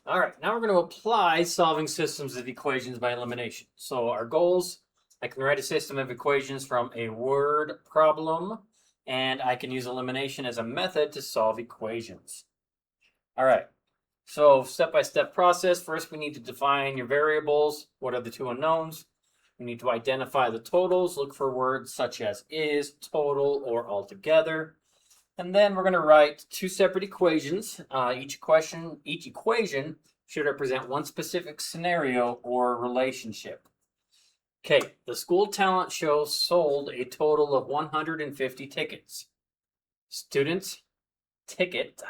All right, now we're going to apply solving systems of equations by elimination. So our goals, I can write a system of equations from a word problem, and I can use elimination as a method to solve equations. All right, so step-by-step process. First, we need to define your variables. What are the two unknowns? We need to identify the totals. Look for words such as is, total, or altogether. And then we're going to write two separate equations. Each equation should represent one specific scenario or relationship. Okay, the school talent show sold a total of 150 tickets. Student tickets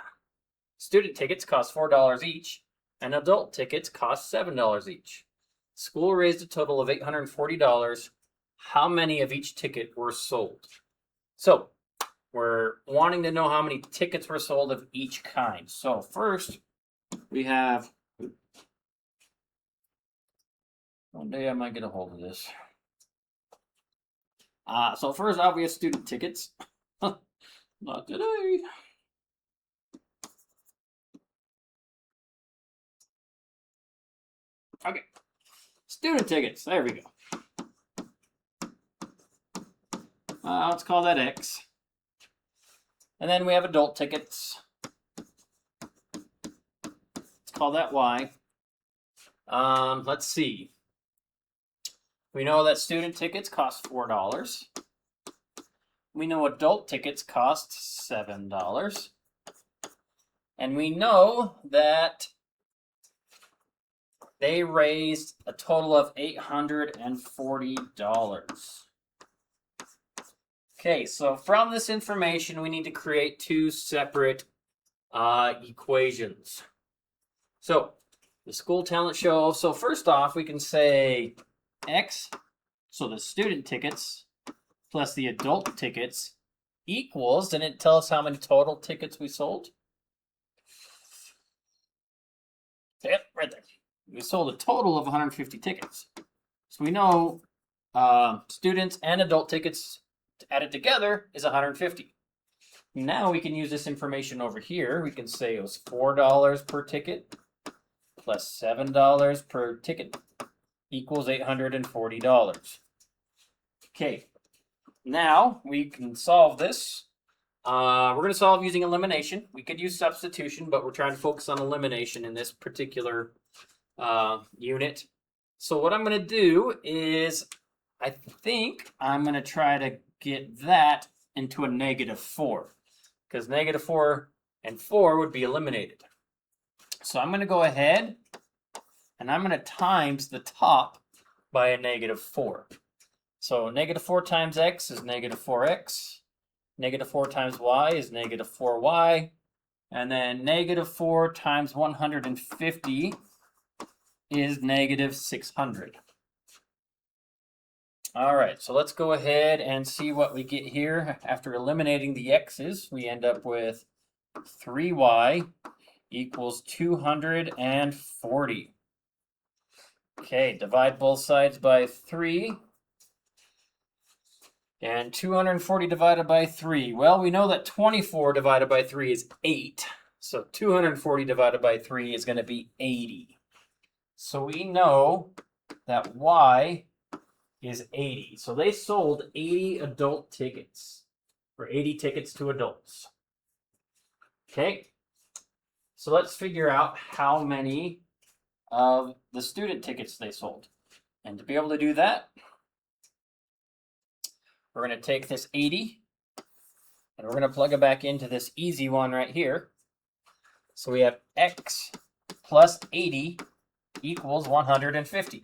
cost $4 each, and adult tickets cost $7 each. School raised a total of $840. How many of each ticket were sold? So, we're wanting to know how many tickets were sold of each kind. So first, we have, one day I might get a hold of this. So first off, we have student tickets. Not today. Okay, student tickets, there we go. Let's call that X. And then we have adult tickets. Let's call that Y. Let's see. We know that student tickets cost $4. We know adult tickets cost $7. And we know that they raised a total of $840. Okay, so from this information, we need to create two separate equations. So, the school talent show. So first off, we can say X, so the student tickets, plus the adult tickets, equals, didn't it tell us how many total tickets we sold? Yep, right there. We sold a total of 150 tickets. So we know students and adult tickets added together is 150. Now we can use this information over here. We can say it was $4 per ticket plus $7 per ticket equals $840. Okay, now we can solve this. We're going to solve using elimination. We could use substitution, but we're trying to focus on elimination in this particular unit. So what I'm going to do is, I think I'm going to try to get that into a -4, because -4 and 4 would be eliminated. So I'm going to go ahead and I'm going to times the top by a -4. So -4 times x is -4x. -4 times y is -4y. And then -4 times 150 is -600. All right, so let's go ahead and see what we get here. After eliminating the x's, we end up with 3y equals 240. Okay, divide both sides by 3. And 240 divided by 3. Well, we know that 24 divided by 3 is 8. So 240 divided by 3 is going to be 80. So we know that y is 80. So they sold 80 adult tickets, or 80 tickets to adults. Okay, so let's figure out how many of the student tickets they sold. And to be able to do that, we're going to take this 80, and we're going to plug it back into this easy one right here. So we have x plus 80 equals 150.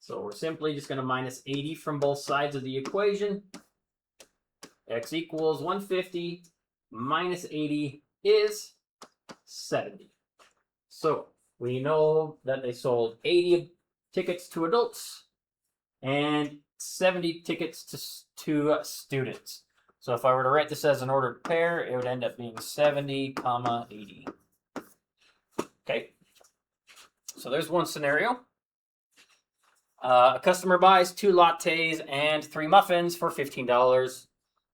So we're simply just going to minus 80 from both sides of the equation. X equals 150 minus 80 is 70. So we know that they sold 80 tickets to adults and 70 tickets to students. So if I were to write this as an ordered pair, it would end up being 70, 80. Okay, so there's one scenario. A customer buys 2 lattes and 3 muffins for $15.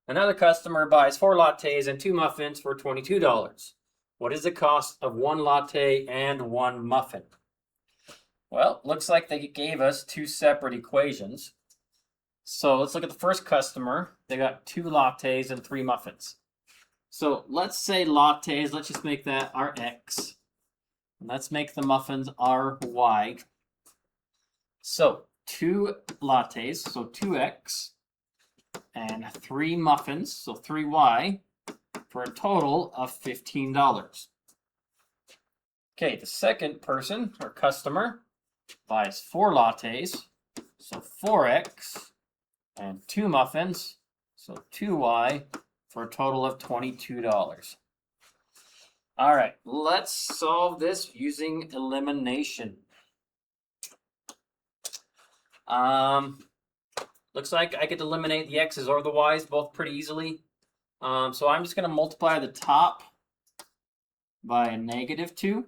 Another customer buys 4 lattes and 2 muffins for $22. What is the cost of one latte and one muffin? Well, looks like they gave us two separate equations. So let's look at the first customer. They got 2 lattes and 3 muffins. So let's say lattes, let's just make that our X. And let's make the muffins our Y. So 2 lattes, so 2X, and 3 muffins, so 3Y, for a total of $15. Okay, the second person or customer buys 4 lattes, so 4X, and 2 muffins, so 2Y, for a total of $22. All right, let's solve this using elimination. Looks like I could eliminate the X's or the Y's both pretty easily. So I'm just going to multiply the top by a -2,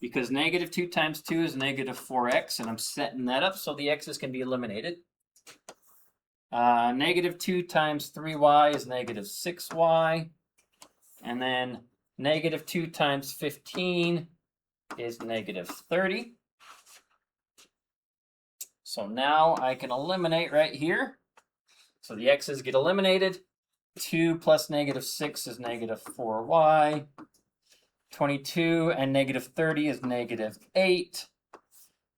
because -2 times 2 is -4X, and I'm setting that up so the X's can be eliminated. -2 times 3Y is -6Y, and then -2 times 15 is -30. So now I can eliminate right here. So the X's get eliminated. 2 plus -6 is -4Y. 22 and -30 is -8.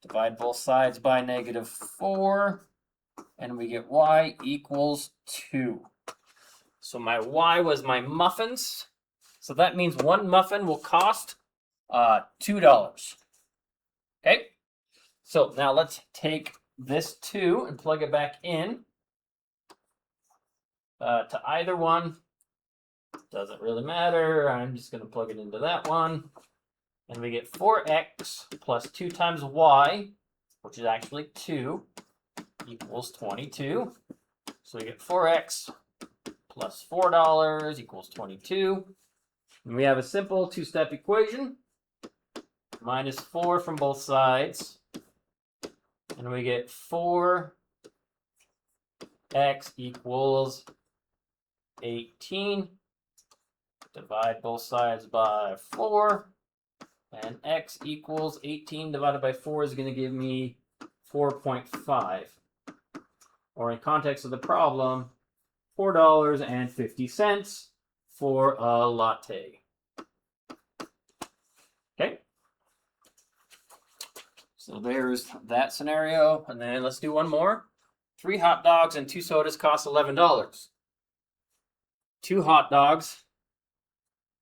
Divide both sides by -4. And we get Y equals 2. So my Y was my muffins. So that means one muffin will cost $2. Okay? So now let's take this 2 and plug it back in to either one. Doesn't really matter. I'm just going to plug it into that one. And we get 4X plus 2 times Y, which is actually 2, equals 22. So we get 4X plus $4 equals 22. And we have a simple two-step equation. -4 from both sides. And we get 4X equals 18. Divide both sides by 4. And X equals 18 divided by 4 is going to give me 4.5. Or in context of the problem, $4.50 for a latte. Okay. So there's that scenario. And then let's do one more. 3 hot dogs and 2 sodas cost $11. 2 hot dogs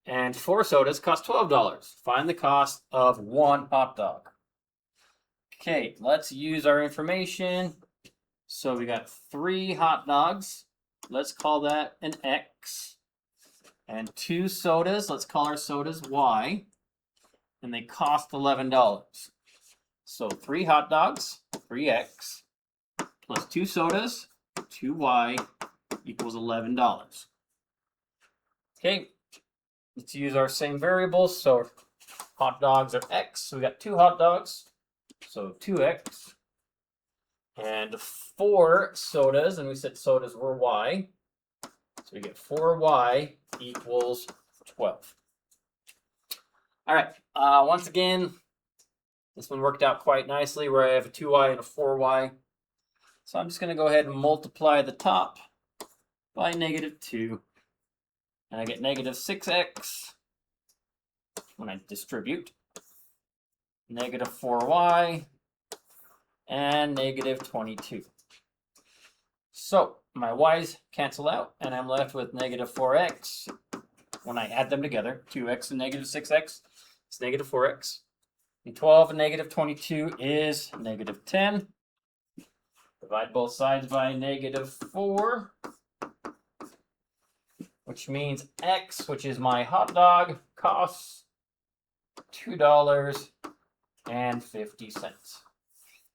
and 4 sodas cost $12. Find the cost of 1 hot dog. Okay, let's use our information. So we got 3 hot dogs. Let's call that an X. And 2 sodas. Let's call our sodas Y. And they cost $11. So 3 hot dogs, 3X, plus 2 sodas, 2Y, equals $11. Okay, let's use our same variables. So hot dogs are X. So we got 2 hot dogs, so 2X. And 4 sodas, and we said sodas were Y. So we get 4Y equals 12. All right, once again, this one worked out quite nicely where I have a 2Y and a 4Y. So I'm just going to go ahead and multiply the top by -2. And I get -6X when I distribute, -4Y, and -22. So my Y's cancel out, and I'm left with -4X. When I add them together, 2X and -6X, it's -4X. And 12 and -22 is -10. Divide both sides by -4, which means X, which is my hot dog, costs $2.50.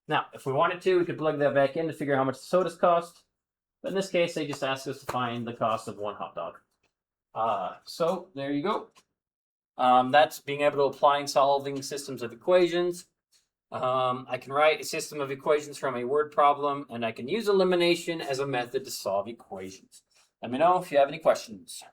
Now, if we wanted to, we could plug that back in to figure out how much the sodas cost. But in this case, they just asked us to find the cost of 1 hot dog. So there you go. That's being able to apply and solving systems of equations. I can write a system of equations from a word problem, and I can use elimination as a method to solve equations. Let me know if you have any questions.